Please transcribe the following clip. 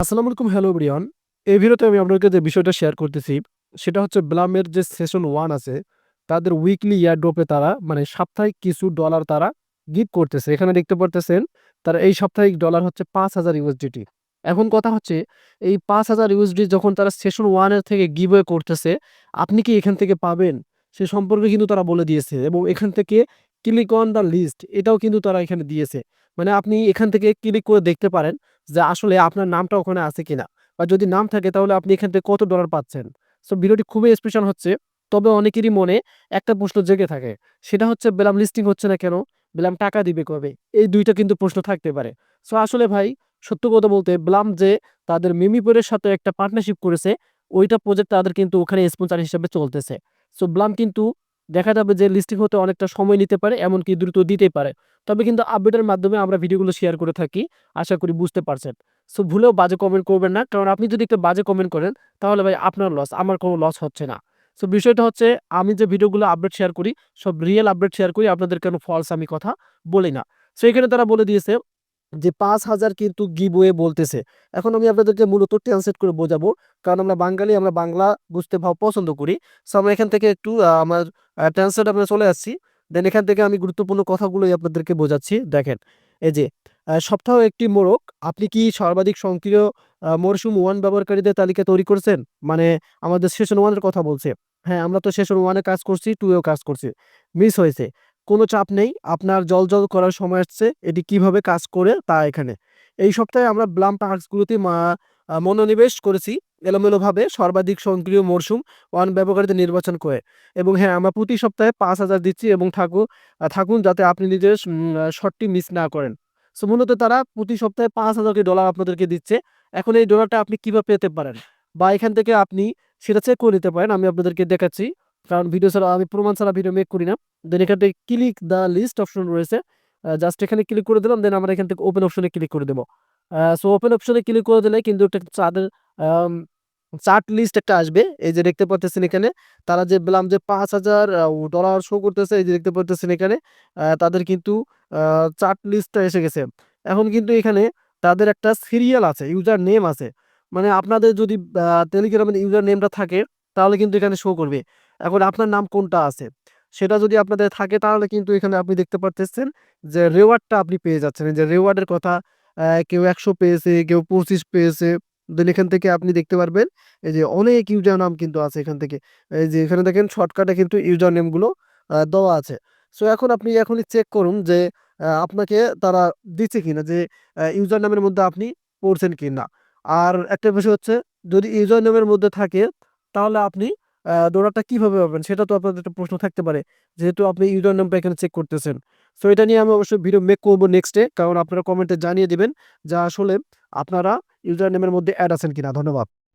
আসসালামু আলাইকুম, hello everyone. এই ভিডিওতে আমি আপনাকে যে বিষয়টা শেয়ার করতেছি, সেটা হচ্ছে ব্লামের যে সেশন 1 আছে, তাদের উইকলি এয়ারড্রপে তারা মানে সাপ্তাহিক কিছু ডলার তারা গিভ করতেছে। এখানে দেখতে পারতেছেন, তারা এই সাপ্তাহিক ডলার হচ্ছে ৫,০০০ ইউএসডিটি। এখন কথা হচ্ছে, এই ৫,০০০ ইউএসডি যখন তারা সেশন 1 এর থেকে গিভওয়ে করতেছে, আপনি কি এখান থেকে পাবেন? সে সম্পর্কে কিন্তু তারা বলে দিয়েছে এবং এখান থেকে ক্লিক অন দ্য লিস্ট এটাও কিন্তু তারা এখানে দিয়েছে। মানে আপনি এখান থেকে ক্লিক করে দেখতে পারেন যে আসলে আপনার নামটা ওখানে আছে কিনা, বা যদি নাম থাকে তাহলে আপনি এখান থেকে কত ডলার পাচ্ছেন। সো ভিডিওটি খুবই স্পেশাল হচ্ছে। তবে অনেকেরই মনে একটা প্রশ্ন জেগে থাকে, সেটা হচ্ছে বেলাম লিস্টিং হচ্ছে না কেন, বেলাম টাকা দিবে কবে? এই দুইটা কিন্তু প্রশ্ন থাকতে পারে। সো আসলে ভাই, সত্য কথা বলতে ব্লাম যে তাদের মিমিপুরের সাথে একটা পার্টনারশিপ করেছে, ওইটা প্রজেক্ট তাদের কিন্তু ওখানে স্পন্সর হিসেবে চলতেছে। সো ব্লাম কিন্তু দেখা যাবে যে লিস্টিং হতে অনেকটা সময় নিতে পারে, এমনকি দ্রুত দিতেই পারে। তবে কিন্তু আপডেটের মাধ্যমে আমরা ভিডিওগুলো শেয়ার করে থাকি। আশা করি বুঝতে পারছেন। সো ভুলেও বাজে কমেন্ট করবেন না। কারণ আপনি যদি একটা বাজে কমেন্ট করেন, তাহলে ভাই আপনার লস, আমার কোনো লস হচ্ছে না। সো বিষয়টা হচ্ছে, আমি যে ভিডিওগুলো আপডেট শেয়ার করি, সব রিয়েল আপডেট শেয়ার করি। আপনাদের কোনো ফলস আমি কথা বলি না। সো এখানে তারা বলে দিয়েছে যে ৫,০০০ কিন্তু গিভওয়ে বলতেছে। এখন আমি আপনাদেরকে মূলত ট্রান্সলেট করে বোঝাবো। কারণ আমরা বাঙালি, আমরা বাংলা বুঝতে পছন্দ করি। সো আমরা এখান থেকে একটু আমার ট্রান্সলেট আমরা চলে আসছি। দেন এখান থেকে আমি গুরুত্বপূর্ণ কথাগুলোই আপনাদেরকে বোঝাচ্ছি। দেখেন, এই যে সপ্তাহ একটি মোড়ক, আপনি কি সর্বাধিক সক্রিয় মরশুম 1 ব্যবহারকারীদের তালিকা তৈরি করছেন? মানে আমাদের সেশন 1 এর কথা বলছে। হ্যাঁ, আমরা তো সেশন 1 এ কাজ করছি, 2 এও কাজ করছি। মিস হয়েছে। কোনো চাপ নেই। আপনার জ্বলজ্বল করার সময় আসছে। এটি কিভাবে কাজ করে তা এখানে। এই সপ্তাহে আমরা ব্লাম টাস্কগুলোতে মনোনিবেশ করেছি এলোমেলোভাবে সর্বাধিক সক্রিয় মরশুম 1 ব্যবহারকারীদের নির্বাচন করে। এবং হ্যাঁ, আমরা প্রতি সপ্তাহে ৫,০০০ দিচ্ছি এবং থাকুন যাতে আপনি নিজের শটটি মিস না করেন। সো মূলত তারা প্রতি সপ্তাহে $৫,০০০ আপনাদেরকে দিচ্ছে। এখন এই ডলারটা আপনি কিভাবে পেতে পারেন? বা এখান থেকে আপনি সেটা চেক করে নিতে পারেন। আমি আপনাদেরকে দেখাচ্ছি। কারণ ভিডিও ছাড়া, আমি প্রমাণ ছাড়া ভিডিও মেক করি না। দেন এখান থেকে ক্লিক দ্য লিস্ট অপশন রয়েছে। জাস্ট এখানে ক্লিক করে দিলাম। দেন আমরা এখান থেকে ওপেন অপশনে ক্লিক করে দেব। সো ওপেন অপশনে ক্লিক করে দিলে কিন্তু একটা আম চার্ট লিস্ট একটা আসবে। এই যে দেখতে পারতেছেন এখানে, তারা যে বললাম যে $৫,০০০ ডলার শো করতেছে। এই যে দেখতে পারতেছেন এখানে, তাদের কিন্তু আ চার্ট লিস্টটা এসে গেছে। এখন কিন্তু এখানে তাদের একটা সিরিয়াল আছে, ইউজার নেম আছে। মানে আপনাদের যদি টেলিগ্রামের ইউজার নেমটা থাকে, তাহলে কিন্তু এখানে শো করবে। এখন আপনার নাম কোনটা আছে, সেটা যদি আপনাদের থাকে, তাহলে কিন্তু এখানে আপনি দেখতে পারতেছেন যে রিওয়ার্ডটা আপনি পেয়ে যাচ্ছেন। এই যে রিওয়ার্ডের কথা, কেউ ১০০ পেয়েছে, কেউ ২৫ পেয়েছে। দেন এখান থেকে আপনি দেখতে পারবেন, এই যে অনেক ইউজার নাম কিন্তু আছে এখান থেকে। এই যে এখানে দেখেন শর্টকাটে কিন্তু ইউজার নেম গুলো দেওয়া আছে। সো এখন আপনি এখনই চেক করুন যে আপনাকে তারা দিচ্ছে কিনা, যে ইউজার নামের মধ্যে আপনি পড়ছেন কিনা। আর একটা বিষয় হচ্ছে, যদি ইউজার নেমের মধ্যে থাকে, তাহলে আপনি ডলারটা কিভাবে পাবেন? সেটা তো আপনাদের একটা প্রশ্ন থাকতে পারে। যেহেতু আপনি ইউজার নেমটা এখানে চেক করতেছেন। সো এটা নিয়ে আমি অবশ্যই ভিডিও মেক করব নেক্সট ডে। কারণ আপনারা কমেন্টে জানিয়ে দিবেন যে আসলে আপনারা ইউজার নেমের মধ্যে এড আছেন কিনা। ধন্যবাদ।